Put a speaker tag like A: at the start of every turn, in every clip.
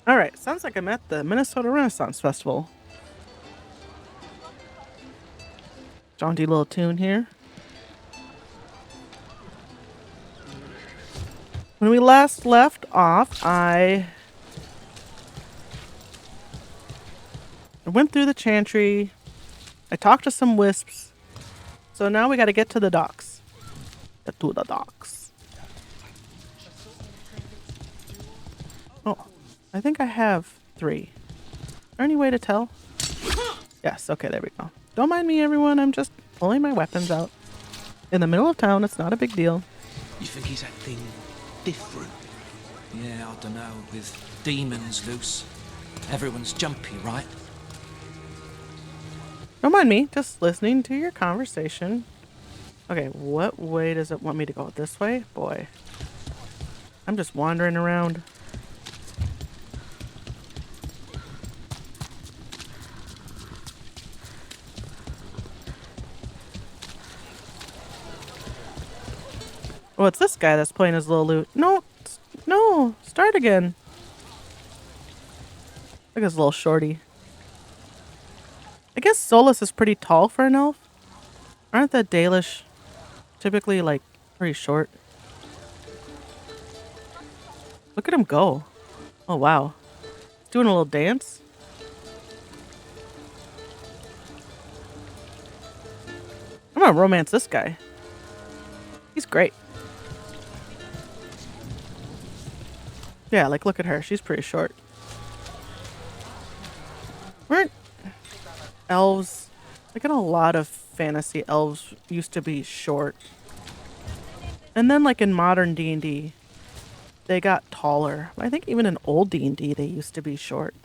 A: All right, sounds like I'm at the Minnesota Renaissance Festival. Jaunty little tune here. When we last left off, I went through the chantry. I talked to some wisps. So now we got to get to the docks. Get to the docks. Oh, I think I have 3. Is there any way to tell? Yes, okay, there we go. Don't mind me, everyone. I'm just pulling my weapons out. In the middle of town, it's not a big deal.
B: You think he's acting different? Yeah, I don't know. With demons loose, everyone's jumpy, right?
A: Don't mind me, just listening to your conversation. Okay, what way does it want me to go? This way? Boy. I'm just wandering around. Oh, it's this guy that's playing his little lute. No, no, start again. Look at his little shorty. I guess Solus is pretty tall for an elf. Aren't the Dalish typically, like, pretty short? Look at him go. Oh, wow. He's doing a little dance. I'm gonna romance this guy. He's great. Yeah, like, look at her. She's pretty short. Weren't elves, like in a lot of fantasy, elves used to be short. And then, like, in modern D&D, they got taller. I think even in old D&D, they used to be short.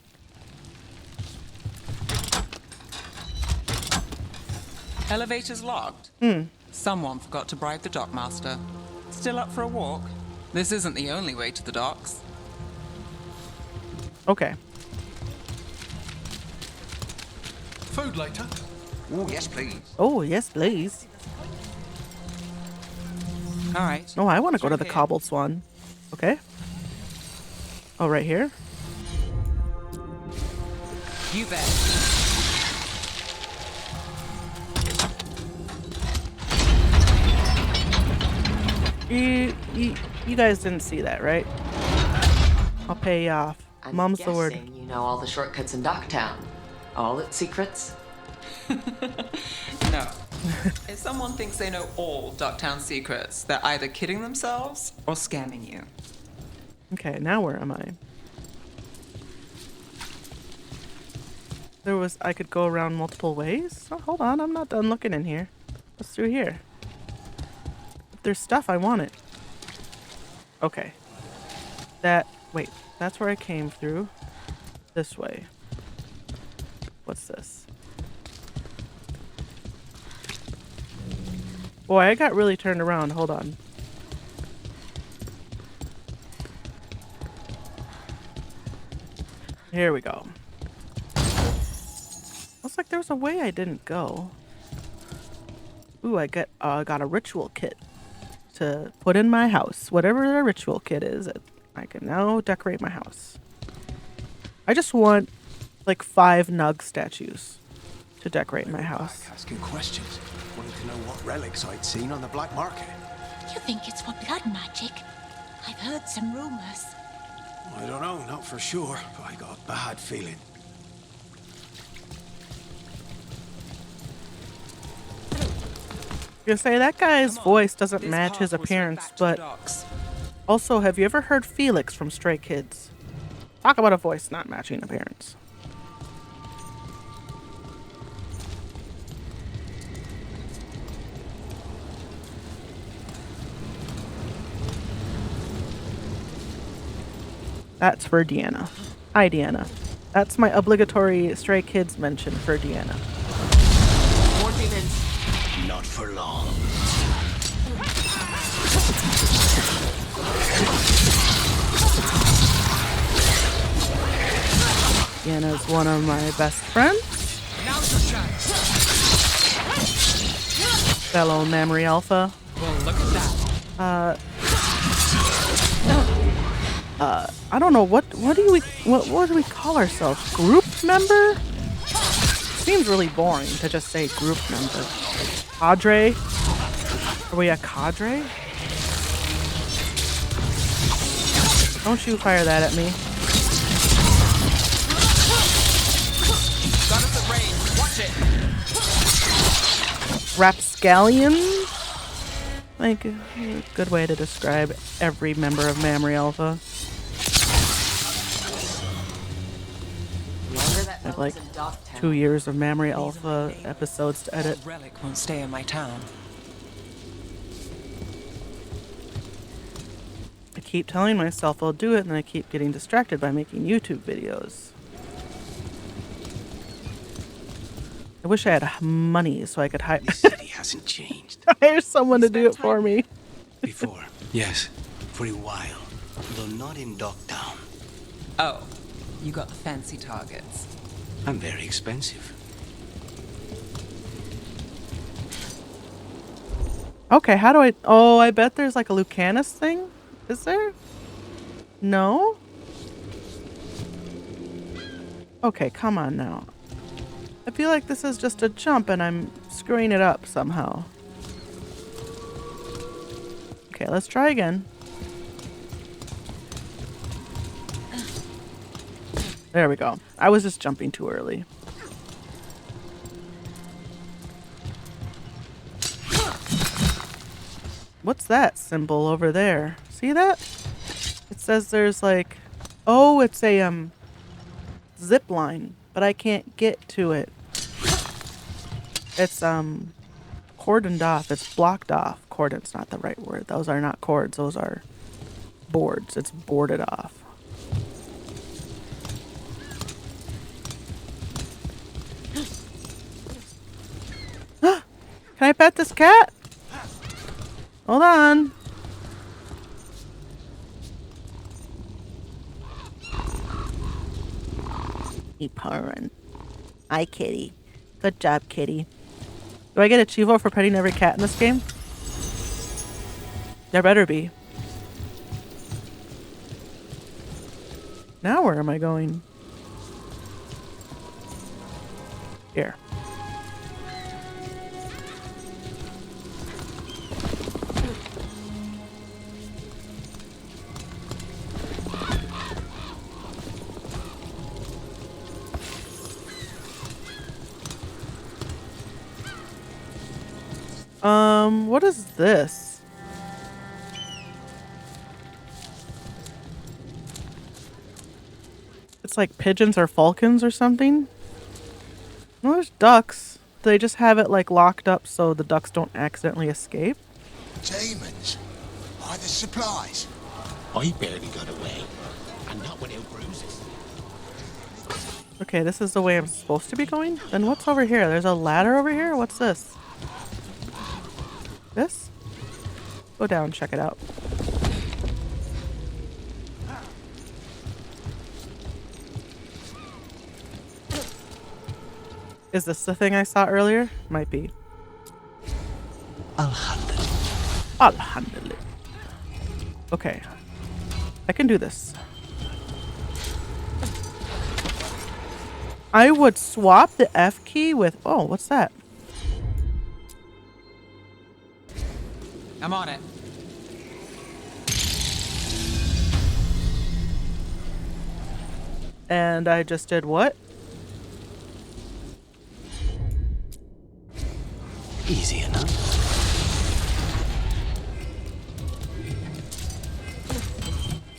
C: Elevator's locked. Someone forgot to bribe the dockmaster. Still up for a walk? This isn't the only way to the docks.
A: Okay.
D: Food later?
B: Oh, yes, please.
A: Oh, yes, please.
C: All right.
A: Oh, I want to go to
C: Through
A: the
C: here.
A: Cobbled Swan. Okay. Oh, right here?
C: You bet.
A: You guys didn't see that, right? I'll pay you off.
E: I'm
A: Mom's the word.
E: guessing you know all the shortcuts in Docktown. All its secrets?
C: No. If someone thinks they know all Docktown secrets, they're either kidding themselves or scamming you.
A: Okay, now where am I? I could go around multiple ways? Oh, hold on, I'm not done looking in here. What's through here? If there's stuff, I want it. Okay. Wait, that's where I came through. This way. What's this? Boy, I got really turned around. Hold on. Here we go. Looks like there was a way I didn't go. Ooh, I got a ritual kit to put in my house. Whatever the ritual kit is, I can now decorate my house. I just want like 5 Nug statues to decorate my house.
D: Asking questions. Wanted to know what relics I'd seen on the black market.
F: You think it's for blood magic? I've heard some rumors.
D: I don't know, not for sure, but I got a bad feeling.
A: You say that guy's
C: Come on.
A: voice doesn't
C: This
A: match his
C: path was right
A: appearance,
C: back to the
A: but
C: docks.
A: also, have you ever heard Felix from Stray Kids? Talk about a voice not matching appearance. That's for Deanna. Hi, Deanna. That's my obligatory Stray Kids mention for Deanna.
E: More demons.
D: Not for long.
A: Deanna's one of my best friends.
B: Now's your chance.
A: Fellow Memory Alpha.
C: Well, look at that.
A: I don't know what do we call ourselves? Group member? Seems really boring to just say group member. Cadre? Are we a cadre? Don't you fire that at me.
C: Got us at range. Watch it.
A: Rapscallion? Like, a good way to describe every member of Mamre Alpha. I have like 2 years of Mamre Alpha episodes to edit.
C: Relic won't stay in my town.
A: I keep telling myself I'll do it, and then I keep getting distracted by making YouTube videos. I wish I had money so I could hire
D: This city hasn't changed.
A: hire someone to do it for me.
D: Before, yes, for a while. Though not in Dogtown.
C: Oh, you got the fancy targets.
D: I'm very expensive.
A: Okay, how do I... Oh, I bet there's like a Lucanus thing? Is there? No? Okay, come on now. I feel like this is just a jump and I'm screwing it up somehow. Okay, let's try again. There we go. I was just jumping too early. What's that symbol over there? See that? It says there's like... Oh, it's a zip line, but I can't get to it. It's cordoned off. It's blocked off. Cordon's not the right word. Those are not cords. Those are boards. It's boarded off. Can I pet this cat? Hold on. Keep purring. Hi, kitty. Good job, kitty. Do I get a Chivo for petting every cat in this game? There better be. Now where am I going? Here. What is this? It's like pigeons or falcons or something. No, there's ducks. Do they just have it like locked up so the ducks don't accidentally escape?
G: Demons? Are the supplies? I barely got away. And not without bruises.
A: Okay, this is the way I'm supposed to be going? Then what's over here? There's a ladder over here? What's this? This? Go down, check it out. Is this the thing I saw earlier? Might be.
D: I'll handle it.
A: I'll handle it. Okay. I can do this. I would swap the F key with... Oh, what's that?
C: I'm on it.
A: And I just did what?
D: Easy enough.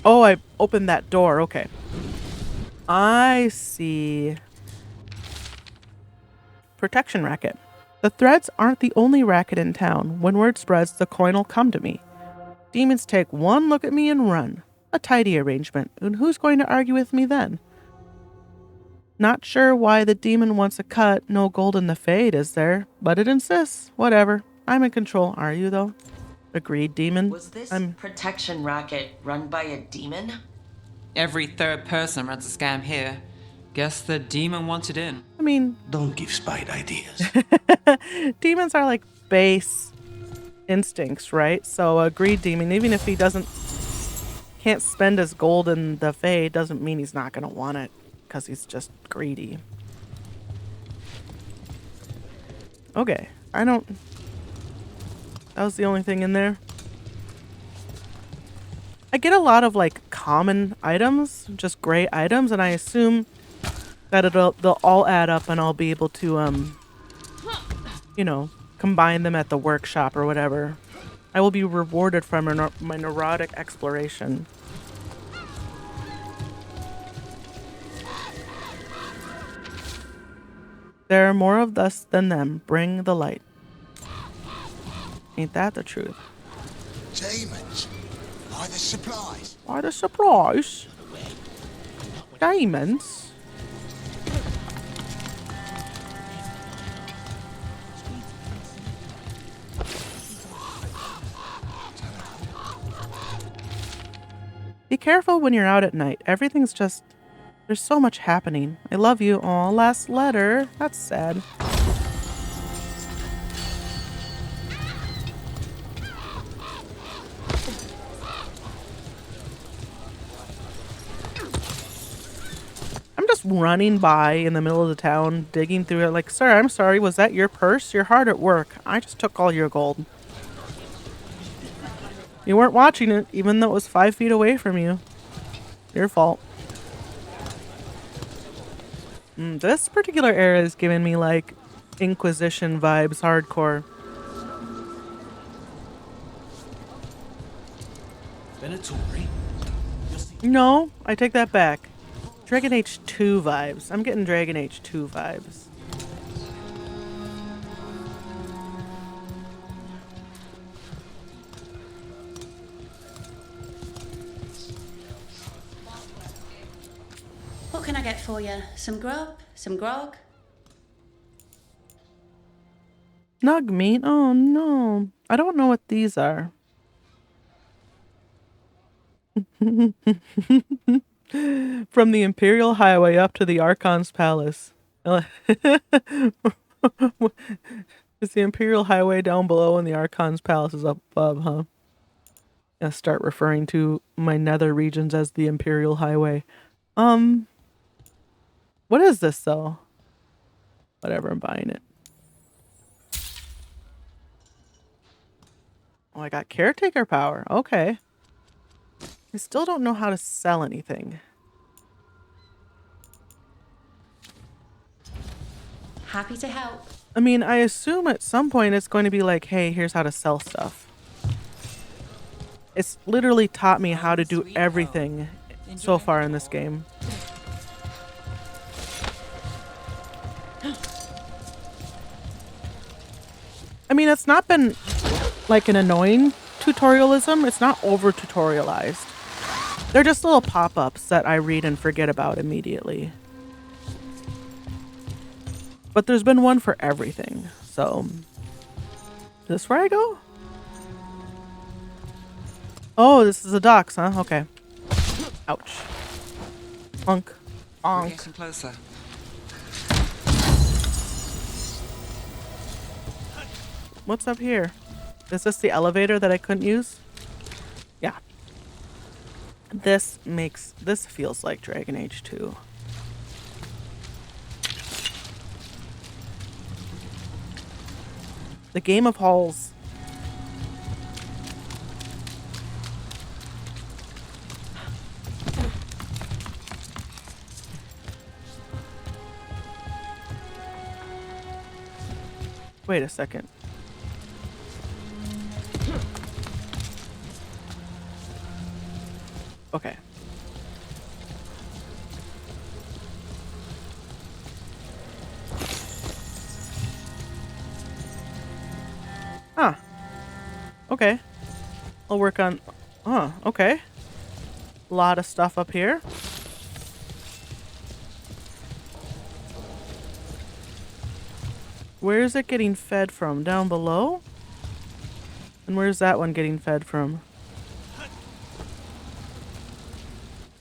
A: Oh, I opened that door. Okay. I see. Protection racket. The threads aren't the only racket in town. When word spreads, the coin'll come to me. Demons take one look at me and run. A tidy arrangement. And who's going to argue with me then? Not sure why the demon wants a cut. No gold in the fade, is there? But it insists. Whatever. I'm in control. Are you, though? Agreed, demon.
E: Was this
A: I'm...
E: protection racket run by a demon?
C: Every third person runs a scam here. Guess the demon wanted in.
A: I mean...
D: Don't give Spite ideas.
A: Demons are like base instincts, right? So agreed, demon. Even if he doesn't can't spend his gold in the Fae doesn't mean he's not going to want it, because he's just greedy. Okay, I don't... That was the only thing in there. I get a lot of, like, common items, just great items, and I assume that they'll all add up and I'll be able to, you know, combine them at the workshop or whatever. I will be rewarded for my neurotic exploration. There are more of us than them. Bring the light. Ain't that the truth?
G: Demons. Why the supplies?
A: Why the surprise? Diamonds? Be careful when you're out at night. Everything's just... There's so much happening. I love you. Aw, last letter. That's sad. I'm just running by in the middle of the town, digging through it like, sir, I'm sorry, was that your purse? You're hard at work. I just took all your gold. You weren't watching it, even though it was 5 feet away from you. Your fault. This particular area is giving me, like, Inquisition vibes, hardcore.
B: Venatori?
A: No, I take that back. Dragon Age 2 vibes. I'm getting Dragon Age 2 vibes.
H: What can I get for you? Some grub? Some grog?
A: Snug meat? Oh no. I don't know what these are. From the Imperial Highway up to the Archon's Palace. It's the Imperial Highway down below and the Archon's Palace is up above, huh? I start referring to my nether regions as the Imperial Highway. What is this though? Whatever, I'm buying it. Oh, I got caretaker power. Okay. I still don't know how to sell anything.
H: Happy to help.
A: I mean, I assume at some point it's going to be like, hey, here's how to sell stuff. It's literally taught me how to do everything so far in this game. I mean, it's not been like an annoying tutorialism. It's not over tutorialized. They're just little pop-ups that I read and forget about immediately. But there's been one for everything. So, is this where I go? Oh, this is the docks, huh? Okay. Ouch. Bonk.
C: We're
A: Bonk.
C: getting closer.
A: What's up here? Is this the elevator that I couldn't use? Yeah. This feels like Dragon Age 2. The Game of Halls. Wait a second. Okay. Huh. Okay. I'll work on... Huh, okay. A lot of stuff up here. Where is it getting fed from? Down below? And where's that one getting fed from?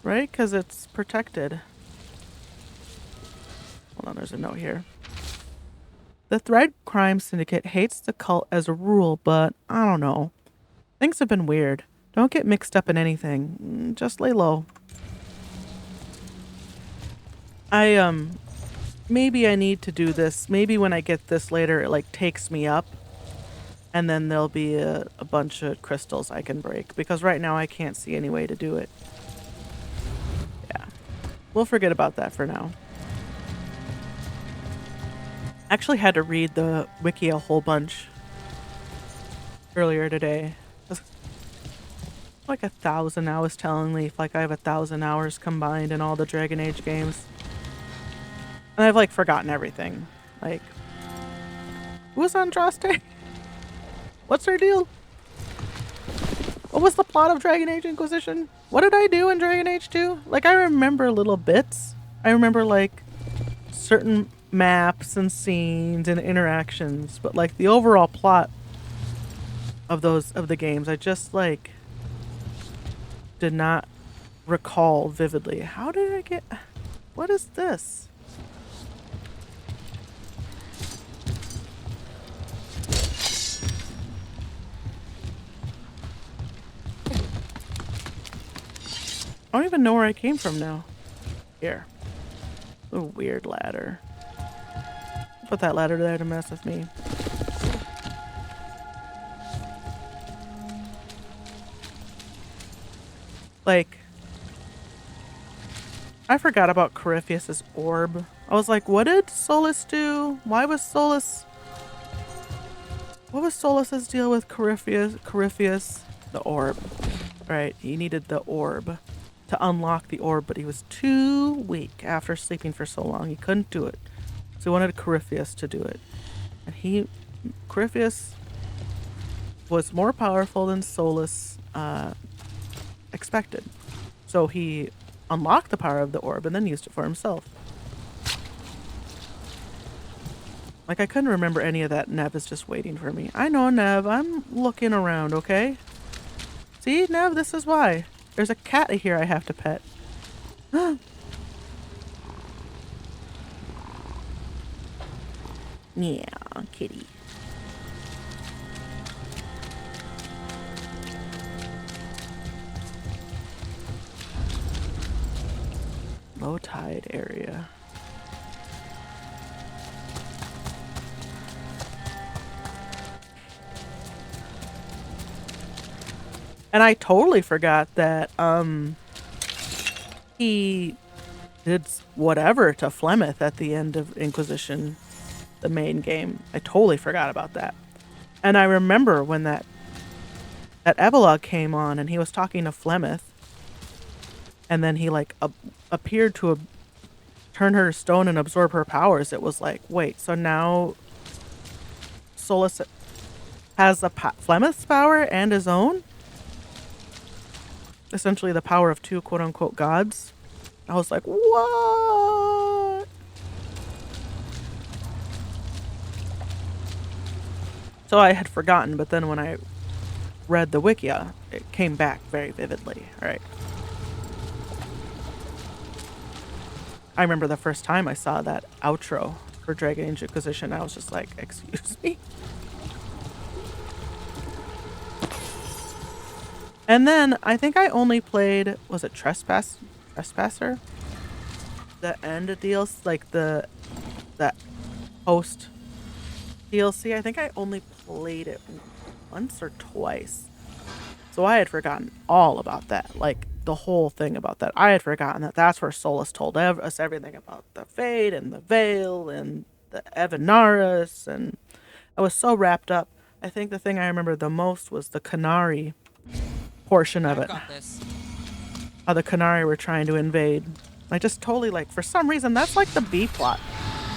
A: Right? Because it's protected. Hold on, there's a note here. The Thread Crime Syndicate hates the cult as a rule, but I don't know. Things have been weird. Don't get mixed up in anything. Just lay low. Maybe I need to do this. Maybe when I get this later, it like takes me up. And then there'll be a bunch of crystals I can break. Because right now I can't see any way to do it. Yeah. We'll forget about that for now. Actually had to read the wiki a whole bunch earlier today. Like 1,000. I was telling Leaf like I have 1,000 hours combined in all the Dragon Age games. And I've like forgotten everything. Like, who's Andraste? What's her deal? What was the plot of Dragon Age Inquisition? What did I do in Dragon Age 2? Like, I remember little bits. I remember like certain maps and scenes and interactions, but like the overall plot of the games, I just like did not recall vividly. How did I get... What is this? I don't even know where I came from now. Here. A weird ladder. Put that ladder there to mess with me. Like, I forgot about Corypheus's orb. I was like, what did Solus do? Why was Solus... What was Solus's deal with Corypheus? The orb. Right, he needed the orb to unlock the orb, but he was too weak after sleeping for so long. He couldn't do it. So he wanted Corypheus to do it. And Corypheus was more powerful than Solus expected. So he unlocked the power of the orb and then used it for himself. Like, I couldn't remember any of that. Nev is just waiting for me. I know, Nev. I'm looking around, okay? See, Nev, this is why. There's a cat here I have to pet. Yeah, kitty. Low tide area. And I totally forgot that he did whatever to Flemeth at the end of Inquisition, the main game. I totally forgot about that. And I remember when that epilogue came on and he was talking to Flemeth, and then he like appeared to turn her to stone and absorb her powers. It was like, wait, so now Solus has Flemeth's power and his own? Essentially the power of two quote-unquote gods. I was like, what? So I had forgotten, but then when I read the Wikia, it came back very vividly. All right. I remember the first time I saw that outro for Dragon Age Inquisition, I was just like, excuse me? And then I think I only played, was it Trespasser? The end DLC, like that post DLC. I think I only played it once or twice. So I had forgotten all about that, like the whole thing about that. I had forgotten that that's where Solus told us everything about the Fate and the Veil and the Evanaris, and I was so wrapped up. I think the thing I remember the most was the Canary portion of it.
C: Got this.
A: How the Canary were trying to invade. I just totally, like, for some reason, that's like the B plot.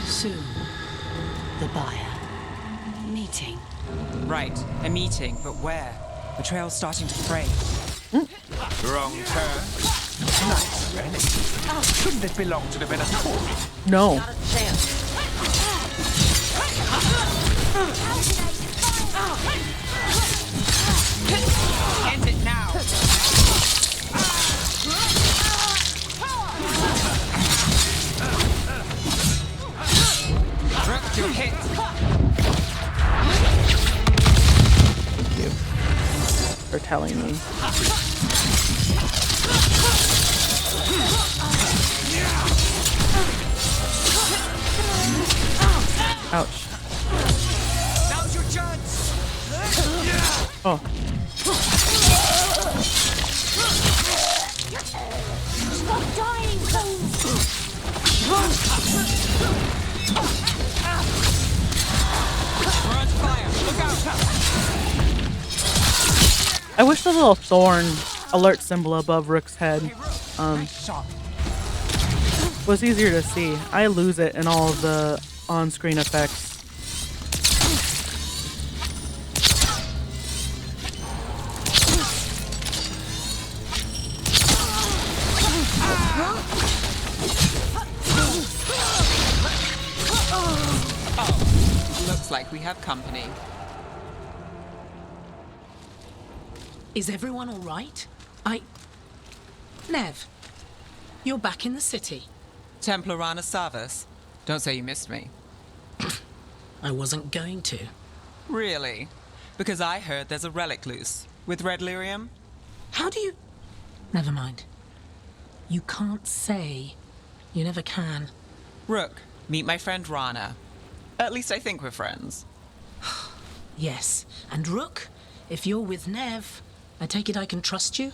I: Soon, the buyer. Meeting.
C: Right, a meeting, but where? The trail's starting to fray.
B: Wrong turn. Nice, really. Shouldn't it belong to the men of court?
A: No.
E: Not a chance.
C: End it now! Rook, you're hit!
A: Her telling me. Ouch.
B: Now's your chance.
A: Oh.
F: Stop dying,
C: We're on fire. Look out.
A: I wish the little thorn alert symbol above Rook's head was easier to see. I lose it in all of the on-screen effects.
C: Looks like we have company.
J: Is everyone all right? Nev, you're back in the city.
C: Templar Rana Savas. Don't say you missed me.
J: I wasn't going to.
C: Really? Because I heard there's a relic loose. With red lyrium?
J: How do you... Never mind. You can't say. You never can.
C: Rook, meet my friend Rana. At least I think we're friends.
J: Yes. And Rook, if you're with Nev, I take it I can trust you?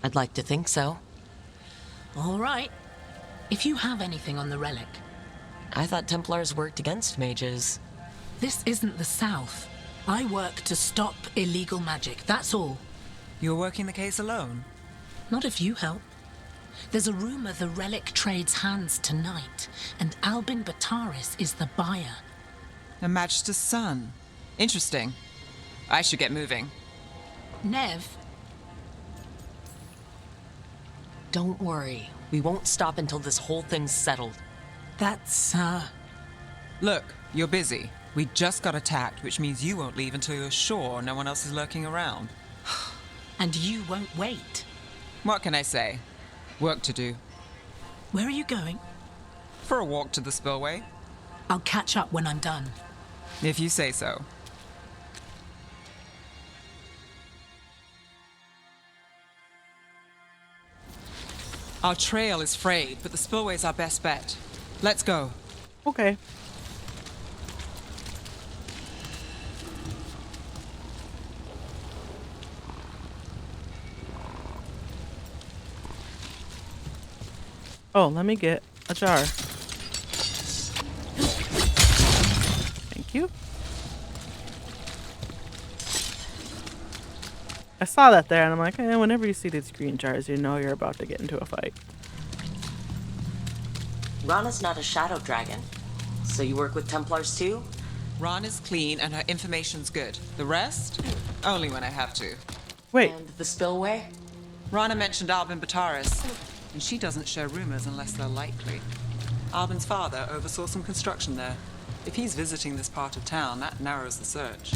E: I'd like to think so.
J: All right. If you have anything on the relic.
E: I thought Templars worked against mages.
J: This isn't the South. I work to stop illegal magic, that's all.
C: You're working the case alone?
J: Not if you help. There's a rumor the relic trades hands tonight, and Albin Bataris is the buyer.
C: A Magister's son. Interesting. I should get moving.
J: Nev,
E: Don't worry. We won't stop until this whole thing's settled.
J: that's,
C: Look, you're busy. We just got attacked, which means you won't leave until you're sure no one else is lurking around.
J: and you won't wait.
C: What can I say? Work to do.
J: Where are you going?
C: For a walk to the spillway?
J: I'll catch up when I'm done.
C: If you say so. Our trail is frayed, but the spillway's our best bet. Let's go.
A: Okay. Oh, let me get a jar. Thank you. I saw that there and I'm like, whenever you see these green jars, you know you're about to get into a fight.
E: Rana's not a shadow dragon. So you work with Templars too?
C: Ron is clean and her information's good. The rest? Only when I have to.
A: Wait.
E: And the spillway?
C: Rana mentioned Albin Bataris, and she doesn't share rumors unless they're likely. Albin's father oversaw some construction there. If he's visiting this part of town, that narrows the search.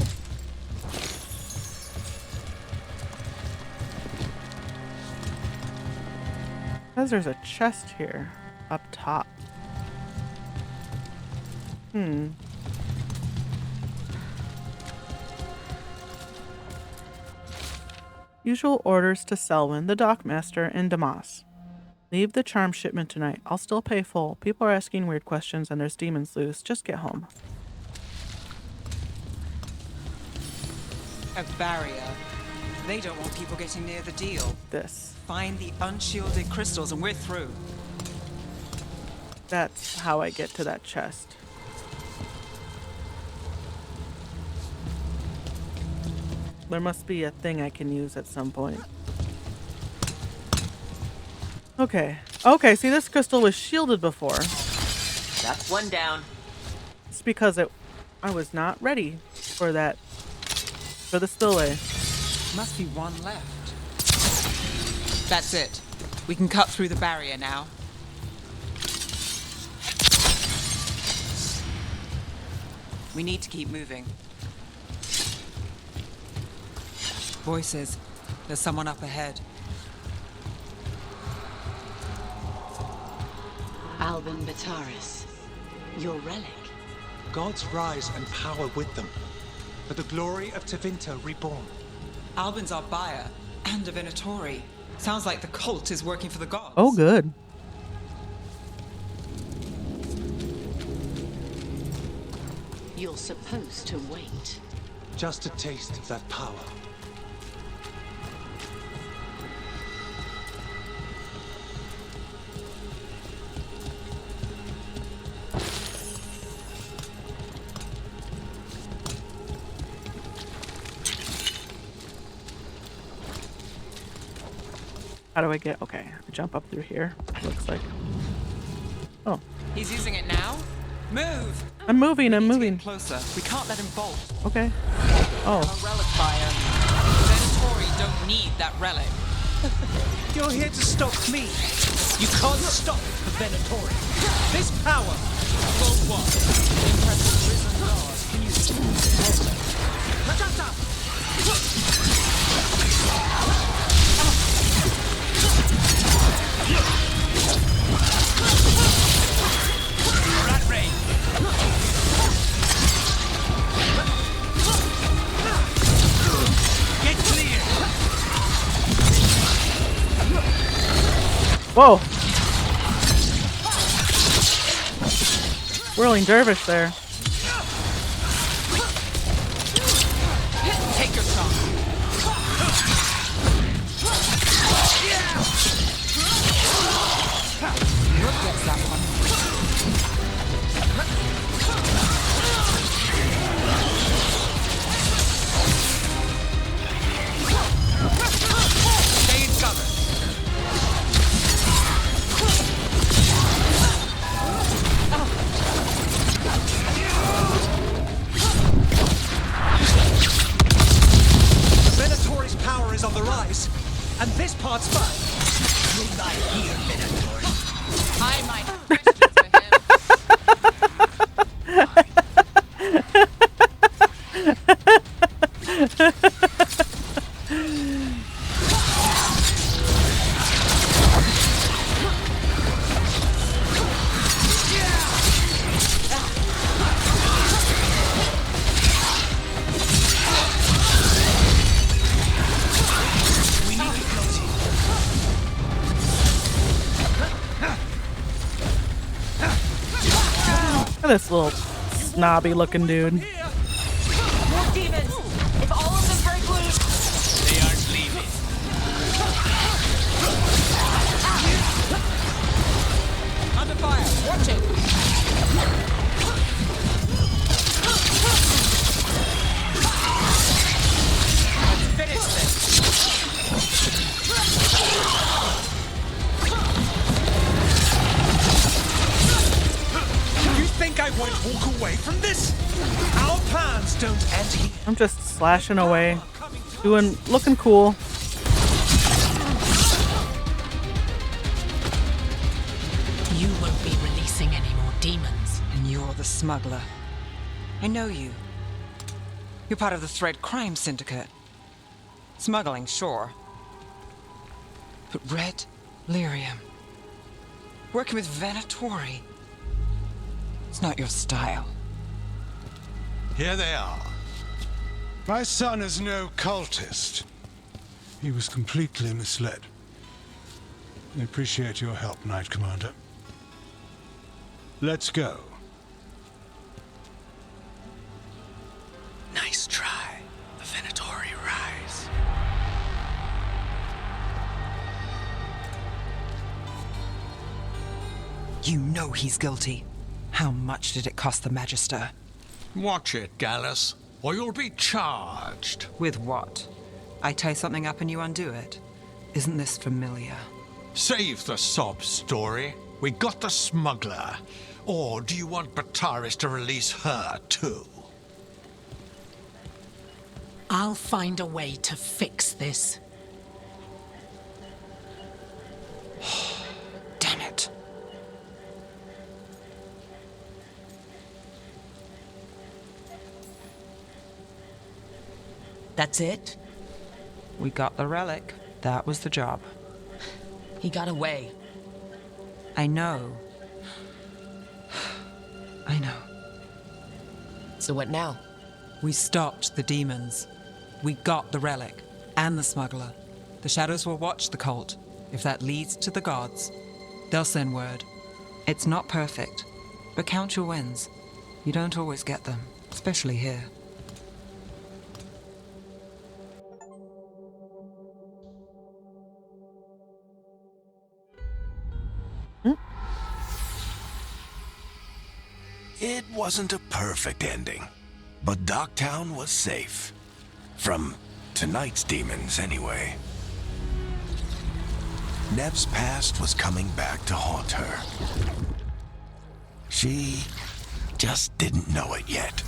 A: Says there's a chest here, up top. Usual orders to Selwyn, the dockmaster in Damas. Leave the charm shipment tonight. I'll still pay full. People are asking weird questions and there's demons loose. Just get home.
C: A barrier. They don't want people getting near the deal.
A: This.
C: Find the unshielded crystals and we're through.
A: That's how I get to that chest. There must be a thing I can use at some point. Okay. Okay, see, this crystal was shielded before.
E: That's one down.
A: It's because I was not ready for that. For the spillway.
C: Must be one left. That's it. We can cut through the barrier now. We need to keep moving. Voices. There's someone up ahead.
I: Albin Bataris, your relic.
K: Gods rise and power with them. For the glory of Tevinter reborn.
C: Albin's our buyer and a Venatori. Sounds like the cult is working for the gods.
A: Oh, good.
I: You're supposed to wait.
K: Just a taste of that power.
A: How do I get? Okay, I jump up through here. Looks like. Oh,
C: He's using it now? Move!
A: I'm moving. I'm
C: We need to
A: moving.
C: get closer. We can't let him bolt.
A: Okay. Oh,
C: A relic buyer. Venatori don't need that relic.
B: You're here to stop me. You can't stop the Venatori. This power will what? Impress the risen gods. Can you see? Rat ray. Get clear.
A: whoa! Whirling dervish there.
C: Take your shot. Rook gets that one. Stay in cover.
B: Venatori's power is on the rise, and this part's mine. You'll lie here, Venator.
C: I might have questions for him.
B: We need to close it.
A: Look at this little snobby looking dude.
E: More demons! If all of them break loose,
B: They aren't leaving.
C: Under fire. Watch it. Let's finish this.
B: You think I won't walk away from this? Our plans don't end here.
A: I'm just slashing away, looking cool.
J: You won't be releasing any more demons.
C: And you're the smuggler. I know you. You're part of the Thread Crime Syndicate. Smuggling, sure. But Red Lyrium. Working with Venatori. It's not your style.
G: Here they are.
L: My son is no cultist. He was completely misled. I appreciate your help, Knight Commander. Let's go.
D: Nice try. The Venatori rise.
C: You know he's guilty. How much did it cost the Magister?
G: Watch it, Gallus, or you'll be charged.
C: With what? I tie something up and you undo it. Isn't this familiar?
G: Save the sob story. We got the smuggler. Or do you want Bataris to release her, too?
J: I'll find a way to fix this.
C: Damn it.
E: that's it?
C: We got the relic. That was the job.
E: He got away.
C: I know. I know.
E: So what now?
C: We stopped the demons. We got the relic and the smuggler. The shadows will watch the cult. If that leads to the gods, they'll send word. It's not perfect, but count your wins. You don't always get them, especially here.
M: It wasn't a perfect ending, but Docktown was safe. From tonight's demons, anyway. Nev's past was coming back to haunt her. She just didn't know it yet.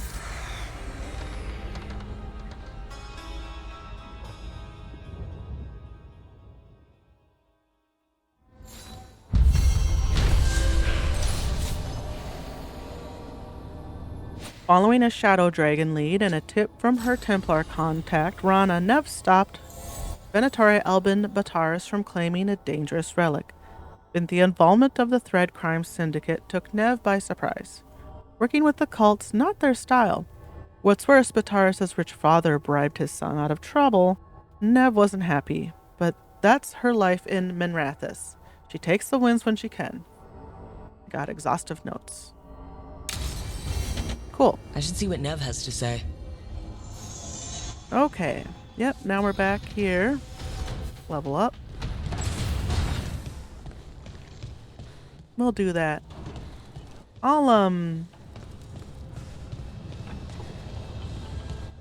A: Following a Shadow Dragon lead and a tip from her Templar contact, Rana, Nev stopped Venatori Albin Bataris from claiming a dangerous relic. But the involvement of the Thread Crime Syndicate took Nev by surprise. Working with the cult's not their style. What's worse, Bataris' rich father bribed his son out of trouble. Nev wasn't happy, but that's her life in Minrathous. She takes the wins when she can. Got exhaustive notes. Cool.
E: I should see what Nev has to say.
A: Okay. Yep, now we're back here. Level up. We'll do that. I'll,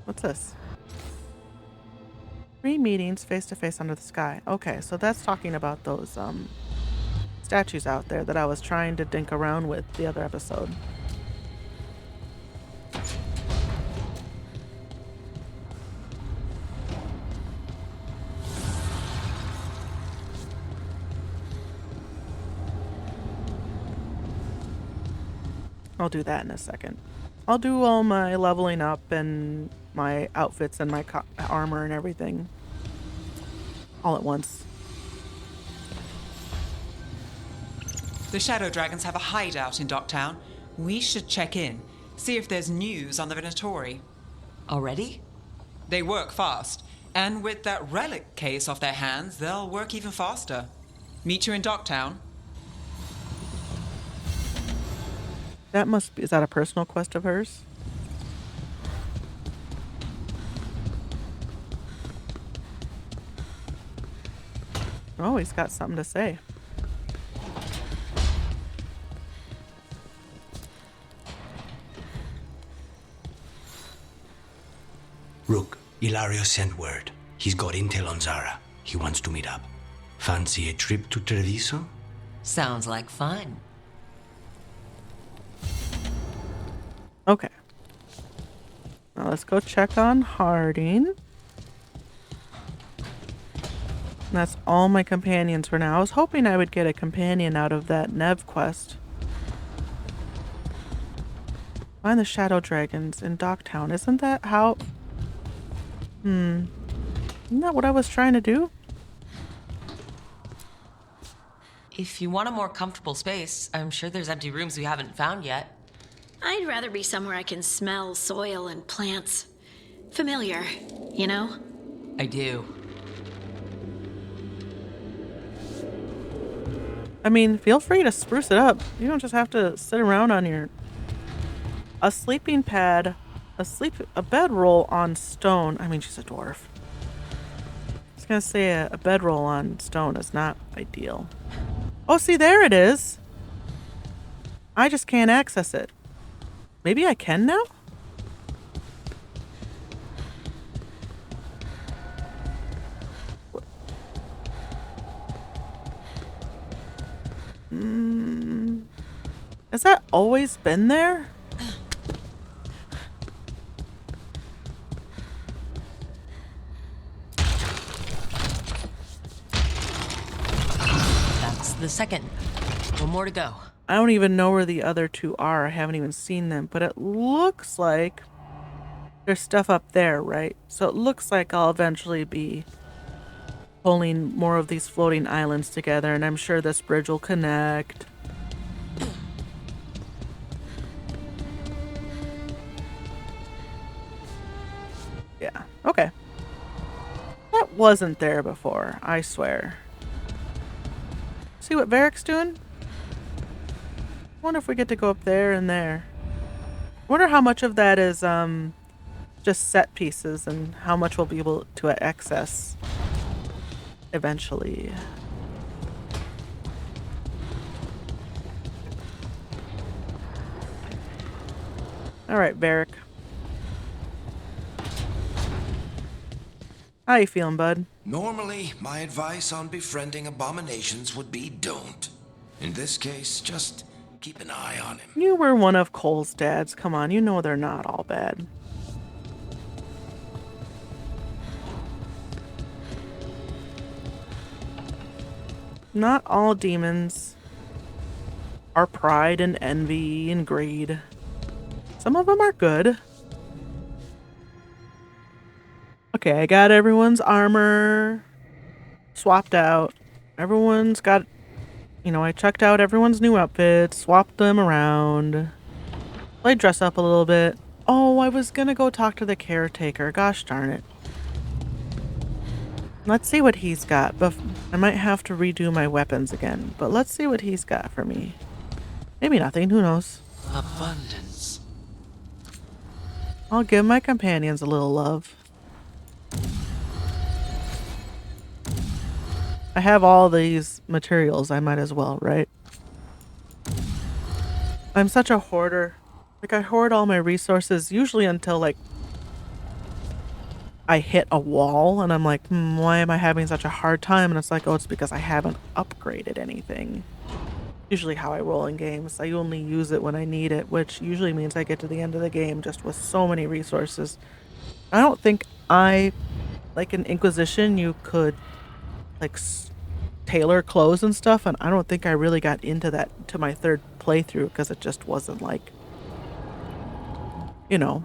A: what's this? 3 meetings face to face under the sky. Okay, so that's talking about those, statues out there that I was trying to dink around with the other episode. I'll do that in a second. I'll do all my leveling up and my outfits and my armor and everything all at once.
C: The Shadow Dragons have a hideout in Docktown. We should check in, see if there's news on the Venatori.
E: Already?
C: They work fast, and with that relic case off their hands, they'll work even faster. Meet you in Docktown.
A: That must be, is that a personal quest of hers? Oh, he's got something to say.
D: Rook, Ilario sent word. He's got intel on Zara. He wants to meet up. Fancy a trip to Treviso?
E: Sounds like fun.
A: Okay. Now let's go check on Harding. And that's all my companions for now. I was hoping I would get a companion out of that Nev quest. Find the Shadow Dragons in Docktown. Isn't that how... Isn't that what I was trying to do?
E: If you want a more comfortable space, I'm sure there's empty rooms we haven't found yet.
F: I'd rather be somewhere I can smell soil and plants. Familiar, you know?
E: I do.
A: I mean, feel free to spruce it up. You don't just have to sit around on your... A sleeping pad, a bedroll on stone. I mean, she's a dwarf. I was gonna say a bedroll on stone is not ideal. Oh, see, there it is. I just can't access it. Maybe I can now? Has that always been there?
E: That's the second. One more to go.
A: I don't even know where the other 2 are. I haven't even seen them, but it looks like there's stuff up there, right? So it looks like I'll eventually be pulling more of these floating islands together, and I'm sure this bridge will connect. wasn't there before, I swear. See what Varric's doing? Wonder if we get to go up there and there. Wonder how much of that is just set pieces and how much we'll be able to access eventually. All right, Varric. How you feeling, bud?
M: Normally, my advice on befriending abominations would be don't. In this case, just keep an eye on him.
A: You were one of Cole's dads. Come on, you know they're not all bad. Not all demons are pride and envy and greed. Some of them are good. Okay, I got everyone's armor swapped out. Everyone's got, you know, I checked out everyone's new outfits, swapped them around. I dress up a little bit. Oh, I was gonna go talk to the caretaker. Gosh darn it. Let's see what he's got. But I might have to redo my weapons again. But let's see what he's got for me. Maybe nothing. Who knows?
B: Abundance.
A: I'll give my companions a little love. I have all these materials. I might as well, right? I'm such a hoarder. Like, I hoard all my resources usually until, like, I hit a wall and I'm like, why am I having such a hard time? And it's like, oh, it's because I haven't upgraded anything. Usually how I roll in games. I only use it when I need it, which usually means I get to the end of the game just with so many resources. I don't think like in Inquisition, you could, like, tailor clothes and stuff, and I don't think I really got into that to my third playthrough because it just wasn't, like, you know,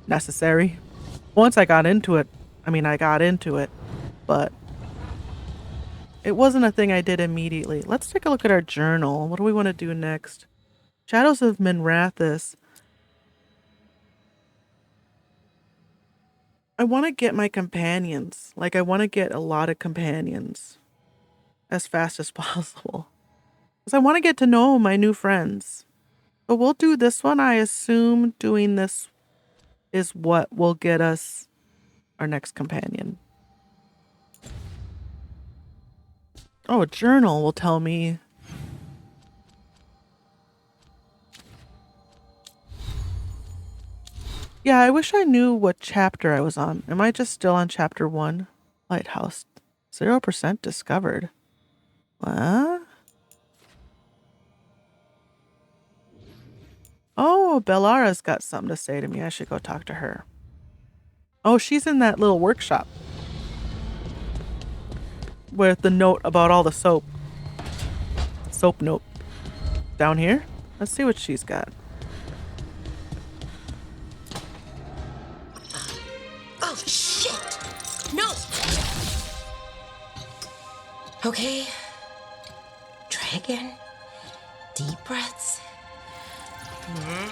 A: necessary. Once I got into it, I got into it, but it wasn't a thing I did immediately. Let's take a look at our journal. What do we want to do next? Shadows of Minrathous. I want to get my companions. Like, I want to get a lot of companions as fast as possible. Because I want to get to know my new friends. But we'll do this one. I assume doing this is what will get us our next companion. Oh, a journal will tell me. Yeah, I wish I knew what chapter I was on. Am I just still on chapter 1? Lighthouse. 0% discovered. What? Oh, Bellara's got something to say to me. I should go talk to her. Oh, she's in that little workshop. With the note about all the soap. Soap note. Down here? Let's see what she's got.
H: Oh, shit! No! Okay. Try again. Deep breaths. There.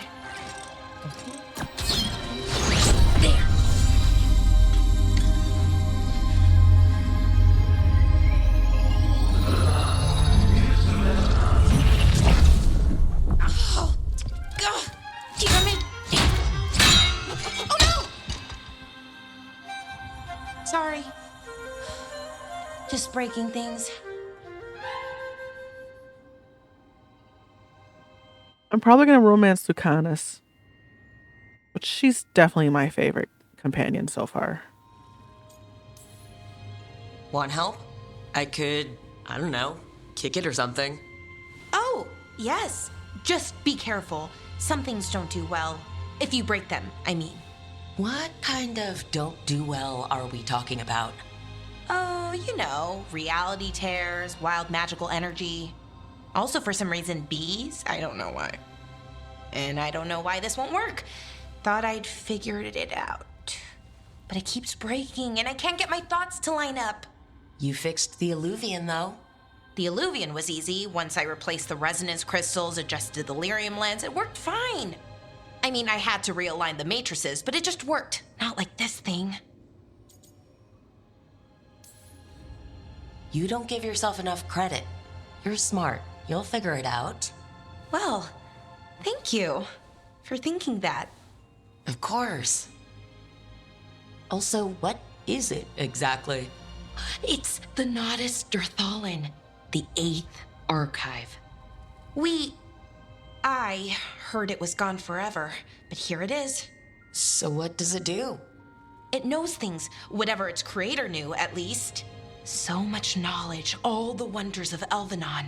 H: Oh, God, damn it! Oh no! Sorry. Just breaking things.
A: I'm probably going to romance Lucanus. But she's definitely my favorite companion so far.
E: Want help? I could, I don't know, kick it or something.
H: Oh, yes. Just be careful. Some things don't do well. If you break them, I mean.
E: What kind of don't do well are we talking about?
H: Oh, you know, reality tears, wild magical energy. Also, for some reason, bees. I don't know why. And I don't know why this won't work. Thought I'd figured it out. But it keeps breaking, and I can't get my thoughts to line up.
E: You fixed the Illuvian, though.
H: The Illuvian was easy. Once I replaced the resonance crystals, adjusted the lyrium lens, it worked fine. I mean, I had to realign the matrices, but it just worked. Not like this thing.
E: You don't give yourself enough credit. You're smart. You'll figure it out.
H: Well, thank you for thinking that.
E: Of course. Also, what is it exactly?
H: It's the Nodus Dirthalin, the 8th archive. I heard it was gone forever, but here it is.
E: So what does it do?
H: It knows things, whatever its creator knew, at least. So much knowledge, all the wonders of Elvenon.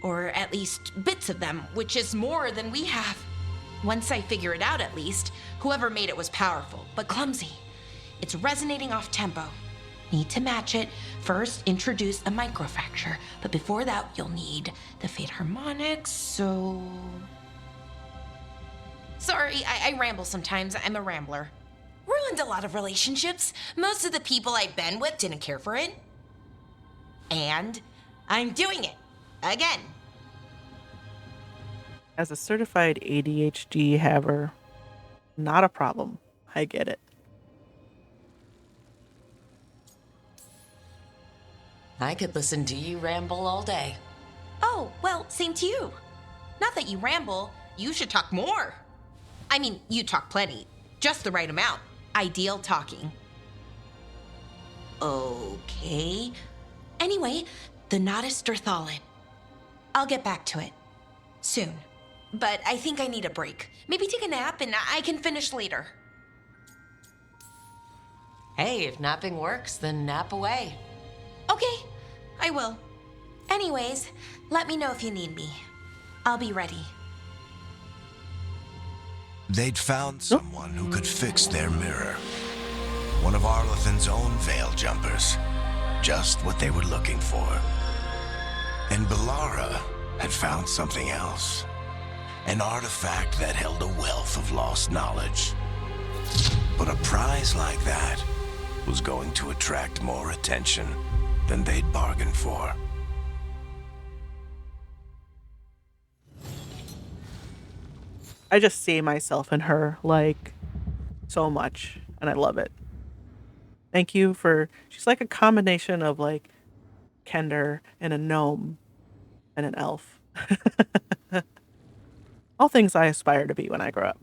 H: Or at least bits of them, which is more than we have. Once I figure it out, at least, whoever made it was powerful, but clumsy. It's resonating off tempo. Need to match it. First, introduce a microfracture, but before that, you'll need the Fate harmonics, so... Sorry, I ramble sometimes. I'm a rambler. Ruined a lot of relationships. Most of the people I've been with didn't care for it. And I'm doing it. Again.
A: As a certified ADHD haver, not a problem. I get it.
E: I could listen to you ramble all day.
H: Oh, well, same to you. Not that you ramble, you should talk more. I mean, you talk plenty. Just the right amount. Ideal talking. Okay. Anyway, the Nodus Dirthalin. I'll get back to it. Soon. But I think I need a break. Maybe take a nap and I can finish later.
E: Hey, if napping works, then nap away.
H: Okay, I will. Anyways, let me know if you need me. I'll be ready.
M: They'd found someone who could fix their mirror. One of Arlathan's own veil jumpers. Just what they were looking for. And Belara had found something else. An artifact that held a wealth of lost knowledge. But a prize like that was going to attract more attention than they'd bargained for.
A: I just see myself in her, like, so much, and I love it. Thank you for... She's like a combination of, like, Kender and a gnome and an elf. All things I aspire to be when I grow up.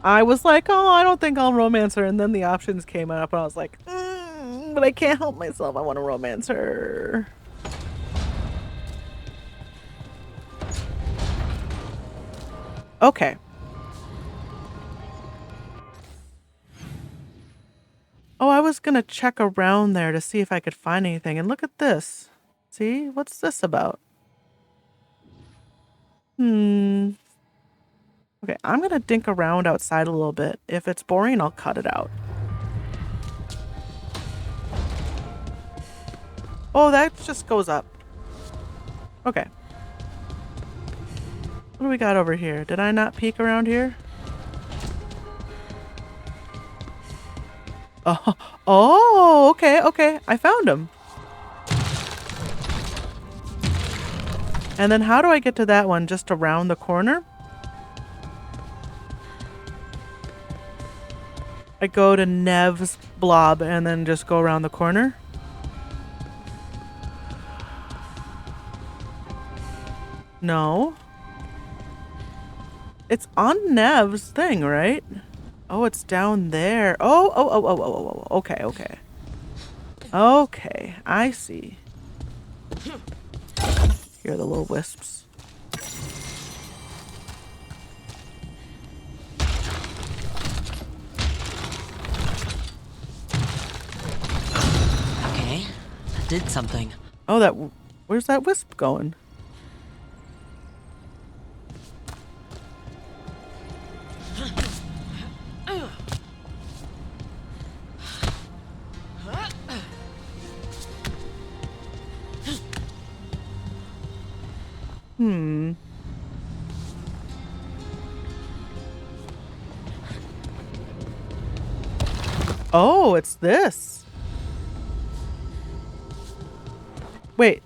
A: I was like, oh, I don't think I'll romance her, and then the options came up, and I was like, but I can't help myself. I want to romance her. Okay. Oh, I was gonna check around there to see if I could find anything. And look at this. See? What's this about? Okay, I'm gonna dink around outside a little bit. If it's boring, I'll cut it out. Oh, that just goes up. Okay. What do we got over here? Did I not peek around here? Oh, okay. I found him. And then how do I get to that one? Just around the corner? I go to Nev's blob and then just go around the corner? No. It's on Nev's thing, right? Oh, it's down there. Oh. Okay. Okay, I see. Here are the little wisps.
E: Okay, that did something.
A: Oh, where's that wisp going? Oh, it's this. Wait.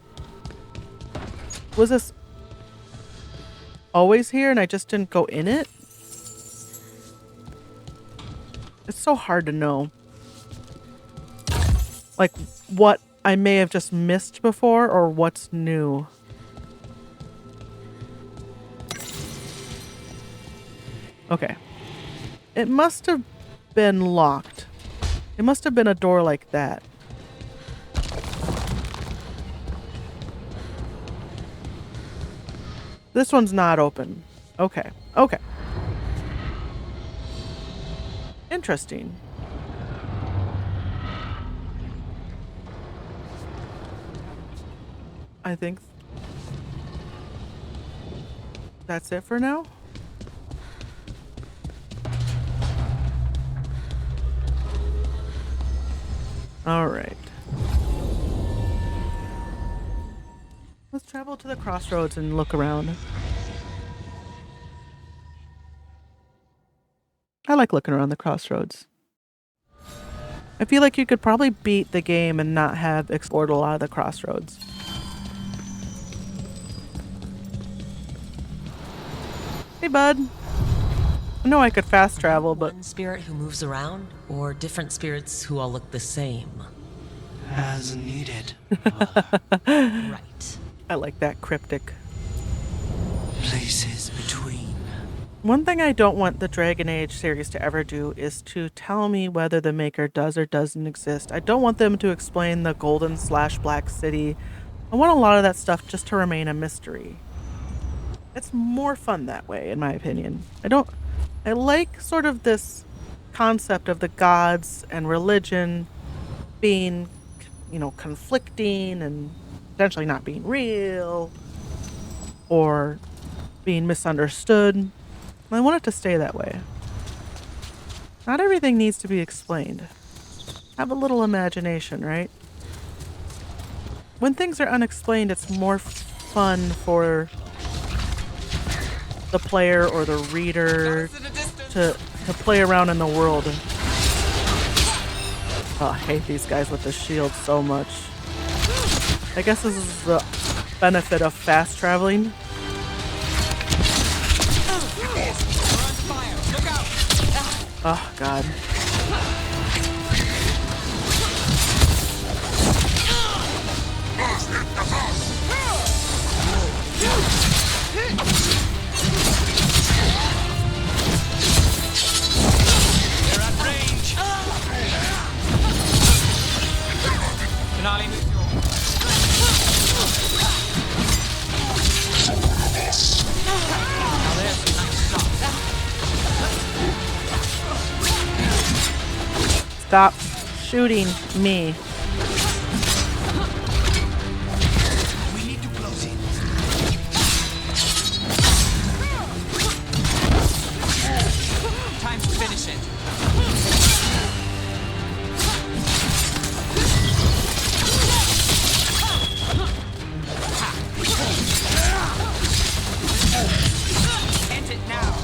A: Was this always here and I just didn't go in it? It's so hard to know. Like, what I may have just missed before or what's new. Okay. It must have been locked. It must have been a door like that. This one's not open. Okay. Okay. Interesting. I think that's it for now. All right. Let's travel to the crossroads and look around. I like looking around the crossroads. I feel like you could probably beat the game and not have explored a lot of the crossroads. Hey, bud. I know I could fast travel, but...
E: One spirit who moves around, or different spirits who all look the same?
D: As needed.
E: Right.
A: I like that cryptic.
D: Places between.
A: One thing I don't want the Dragon Age series to ever do is to tell me whether the Maker does or doesn't exist. I don't want them to explain the Golden/Black City. I want a lot of that stuff just to remain a mystery. It's more fun that way, in my opinion. I like sort of this concept of the gods and religion being, you know, conflicting and potentially not being real or being misunderstood. I want it to stay that way. Not everything needs to be explained. Have a little imagination, right? When things are unexplained, it's more fun for the player or the reader to play around in the world. Oh, I hate these guys with the shield so much. I guess this is the benefit of fast traveling. Oh, God.
B: They're at range. Finale move your... Now there's a nice shot.
A: Stop shooting me.
M: We need to close in.
B: Time to finish it. End it now.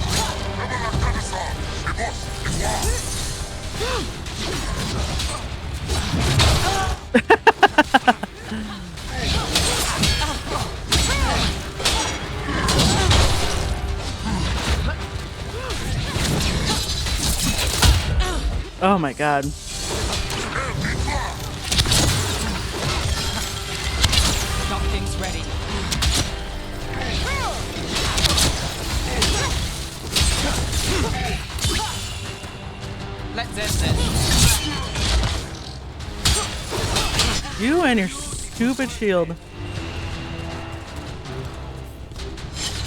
A: Oh my God.
B: Got things ready. Let's end this.
A: You and your stupid shield.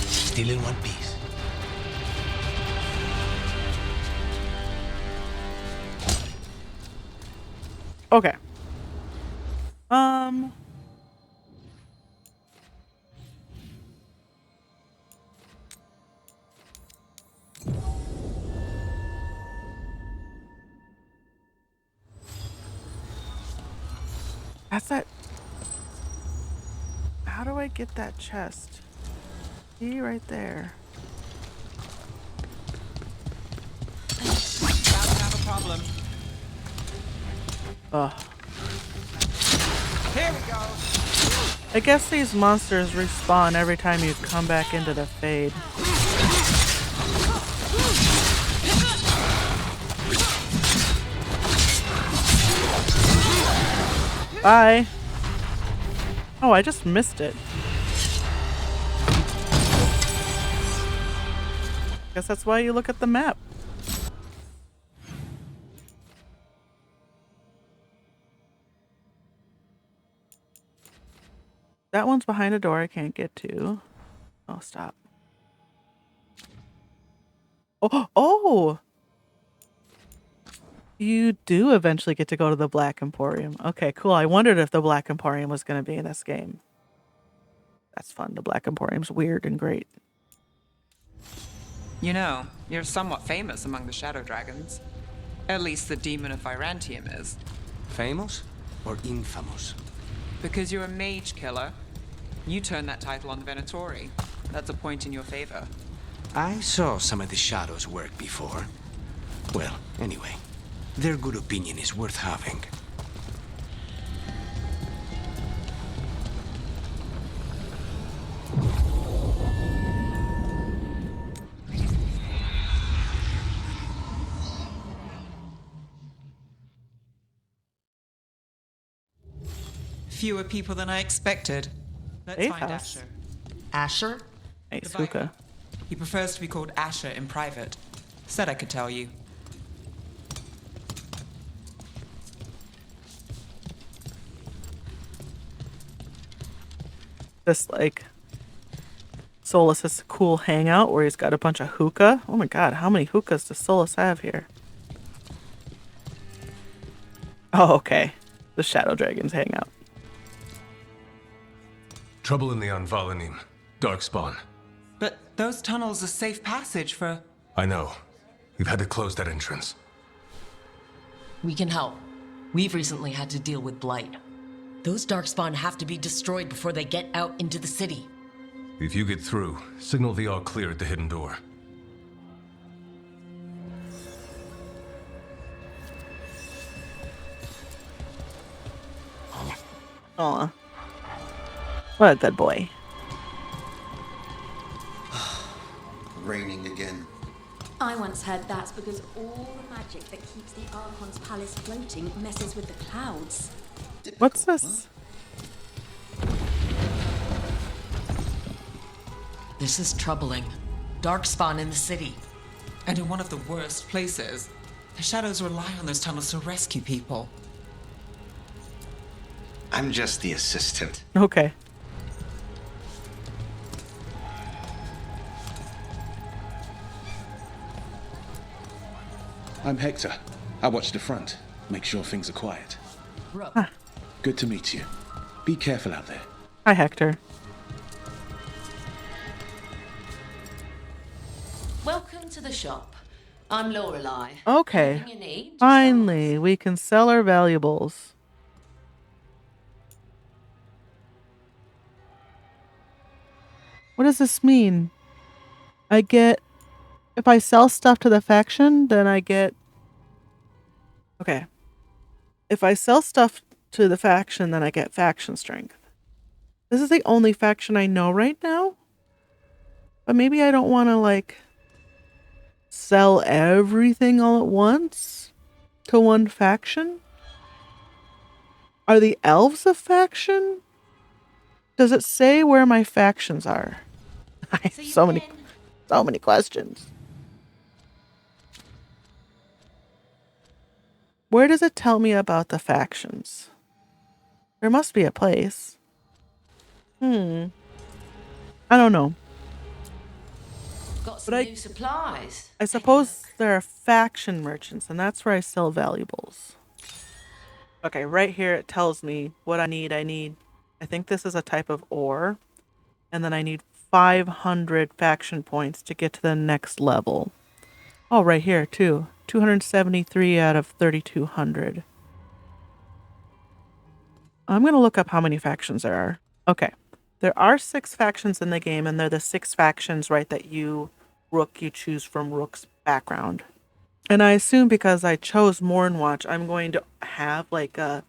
M: Still in one piece.
A: Okay. That's that. How do I get that chest? See right there.
B: About to have a problem.
A: Ugh.
B: Here we go.
A: I guess these monsters respawn every time you come back into the Fade. Bye. Oh, I just missed it. Guess that's why you look at the map. That one's behind a door I can't get to. Oh, stop. Oh, oh! You do eventually get to go to the Black Emporium. Okay, cool. I wondered if the Black Emporium was going to be in this game. That's fun. The Black Emporium's weird and great.
C: You know, you're somewhat famous among the Shadow Dragons. At least the Demon of Virantium is.
D: Famous or infamous?
C: Because you're a mage killer. You turned that title on the Venatori. That's a point in your favor.
D: I saw some of the Shadows work before. Well, anyway, their good opinion is worth having.
C: Fewer people than I expected. Let's
A: Safe
C: find
A: house.
C: Asher.
E: Asher?
A: Nice,
C: The
A: hookah.
C: He prefers to be called Asher in private. Said I could tell you.
A: This, like, Solus' cool hangout where he's got a bunch of hookah. Oh my god, how many hookahs does Solus have here? Oh, okay. The Shadow Dragons hang out.
N: Trouble in the Anvalanim. Darkspawn.
C: But those tunnels are safe passage for...
N: I know. We've had to close that entrance.
E: We can help. We've recently had to deal with Blight. Those Darkspawn have to be destroyed before they get out into the city.
N: If you get through, signal the all clear at the hidden door.
A: Aw. What a good boy.
O: Raining again.
P: I once heard that's because all the magic that keeps the Archon's palace floating messes with the clouds.
A: What's this?
E: This is troubling. Darkspawn in the city.
C: And in one of the worst places. The Shadows rely on those tunnels to rescue people.
O: I'm just the assistant.
A: Okay.
Q: I'm Hector. I watch the front. Make sure things are quiet.
E: Rook.
Q: Good to meet you. Be careful out there.
A: Hi, Hector.
I: Welcome to the shop. I'm Lorelei.
A: Okay.
I: Anything you need?
A: Finally, we can sell our valuables. What does this mean? I get... If I sell stuff to the faction, then I get... Okay. If I sell stuff to the faction, then I get faction strength. This is the only faction I know right now. But maybe I don't want to, like, sell everything all at once to one faction? Are the elves a faction? Does it say where my factions are? I have so many questions. Where does it tell me about the factions? There must be a place. I don't know.
I: Got some new supplies.
A: I suppose there are faction merchants, and that's where I sell valuables. Okay, right here it tells me what I need. I think this is a type of ore, and then I need 500 faction points to get to the next level. Oh, right here too. 273 out of 3,200. I'm going to look up how many factions there are. Okay. There are 6 factions in the game, and they're the 6 factions, right, that you choose from Rook's background. And I assume because I chose Mornwatch, I'm going to have, like, a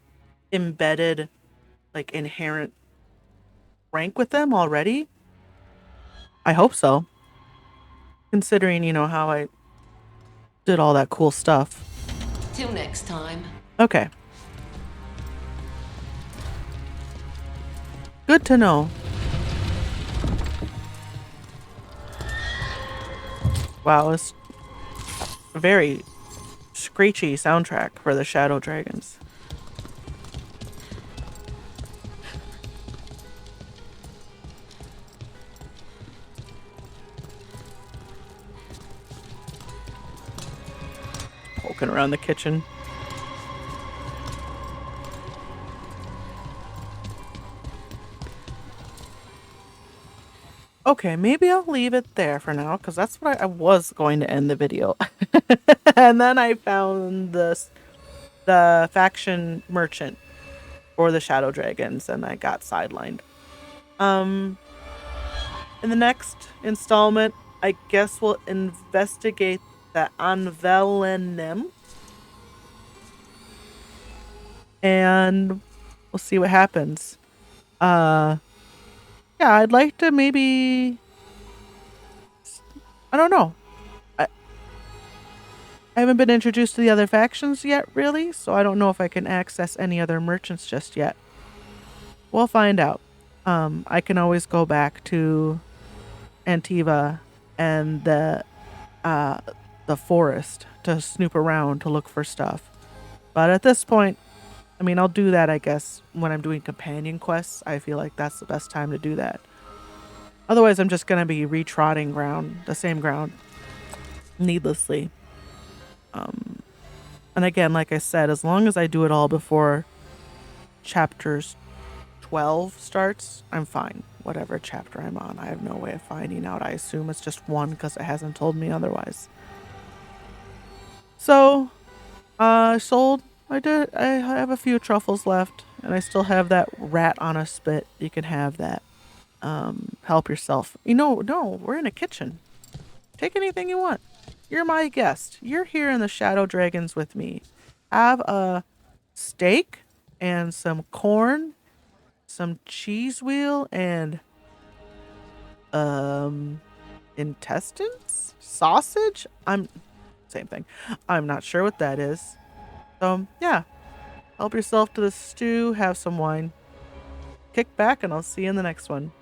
A: embedded, like, inherent rank with them already. I hope so. Considering, you know, how I did all that cool stuff.
I: Till next time.
A: Okay. Good to know. Wow, it's a very screechy soundtrack for the Shadow Dragons. Poking around the kitchen. Okay, maybe I'll leave it there for now, because that's what I was going to end the video. And then I found the faction merchant for the Shadow Dragons, and I got sidelined. In the next installment, I guess we'll investigate the Anvelenim. And we'll see what happens. Yeah, I'd like to maybe... I don't know. I haven't been introduced to the other factions yet, really, so I don't know if I can access any other merchants just yet. We'll find out. I can always go back to Antiva and the forest to snoop around to look for stuff. But at this point, I mean, I'll do that, I guess, when I'm doing companion quests. I feel like that's the best time to do that. Otherwise, I'm just going to be retrotting the same ground, needlessly. And again, like I said, as long as I do it all before chapters 12 starts, I'm fine. Whatever chapter I'm on, I have no way of finding out. I assume it's just one because it hasn't told me otherwise. So, I have a few truffles left, and I still have that rat on a spit. You can have that. Help yourself. No, we're in a kitchen. Take anything you want. You're my guest. You're here in the Shadow Dragons with me. Have a steak and some corn, some cheese wheel, and intestines? Sausage? Same thing. I'm not sure what that is. So, yeah. Help yourself to the stew, have some wine. Kick back, and I'll see you in the next one.